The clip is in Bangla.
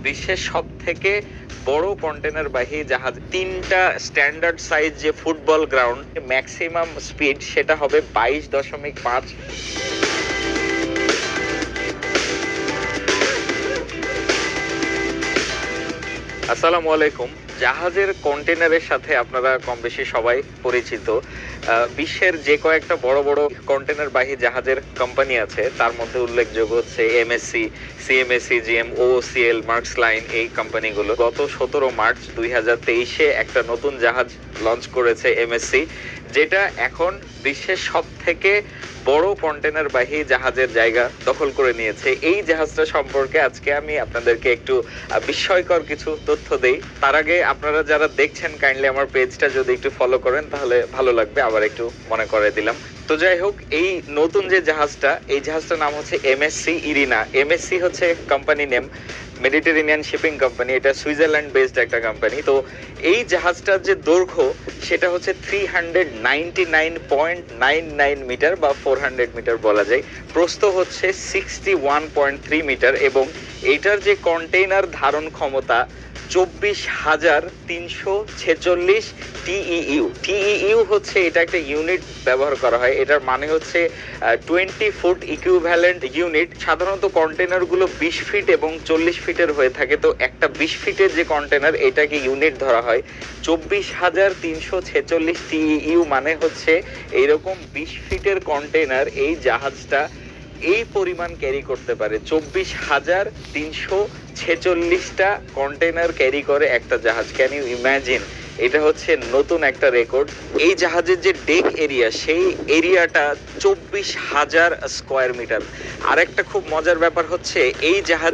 বিশ্বের সবথেকে বড় কন্টেনারবাহী জাহাজ। 3টা স্ট্যান্ডার্ড সাইজ যে ফুটবল গ্রাউন্ড, ম্যাক্সিমাম স্পিড সেটা হবে 22.5। আসসালামু আলাইকুম। জাহাজের কন্টেনারের সাথে আপনারা কম বেশি সবাই পরিচিত। বিশ্বের যে কয়েকটা বড় বড় কন্টেনারবাহী জাহাজের কোম্পানি আছে তার মধ্যে উল্লেখযোগ্য হচ্ছে MSc, সিএমএসসি, GM, OCL, marks line. এই কোম্পানিগুলো গত 17 মার্চ 2023-এ একটা নতুন জাহাজ লঞ্চ করেছে এমএসসি, যেটা এখন বিশ্বের সবথেকে বড় কন্টেনারবাহী জাহাজের জায়গা দখল করে নিয়েছে। এই জাহাজটা সম্পর্কে আজকে আমি আপনাদেরকে একটু বিস্ময়কর কিছু তথ্য দেই। তার আগে আপনারা যারা দেখছেন কাইন্ডলি আমার পেজটা যদি একটু ফলো করেন তাহলে ভালো লাগবে, আবার একটু মনে করে দিলাম। তো যাই হোক, এই নতুন যে জাহাজটা, এই জাহাজটার নাম হচ্ছে এমএসসি ইরিনা। এমএসসি হচ্ছে company name, Mediterranean shipping company. এটা সুইজারল্যান্ড বেসড একটা কোম্পানি। তো এই জাহাজটার যে দৈর্ঘ্য সেটা হচ্ছে 399.99 মিটার বা 400 মিটার বলা যায়। প্রস্থ হচ্ছে 61.3 মিটার এবং এটার যে কন্টেইনার ধারণ ক্ষমতা 24,346 টিইইউ। টিইইউ হচ্ছে এটা একটা ইউনিট ব্যবহার করা হয়। এটার মানে হচ্ছে 20 ফুট ইকুইভ্যালেন্ট ইউনিট। সাধারণত কন্টেনারগুলো 20 ফিট এবং 40 ফিটের হয়ে থাকে। তো একটা 20 ফিটের যে কন্টেনার এটাকে ইউনিট ধরা হয়। 24,346 টিইইউ মানে হচ্ছে এইরকম 20 ফিটের কন্টেনার এই জাহাজটা এই পরিমাণ ক্যারি করতে পারে। 24,346টা কন্টেনার ক্যারি করে একটা জাহাজ। Can you imagine? এটা হচ্ছে নতুন একটা রেকর্ড। এই জাহাজের যে ডেক এরিয়া, সেই এরিয়াটা 24,000 স্কোয়ার মিটার। আর একটা খুব মজার ব্যাপার হচ্ছে এই জাহাজ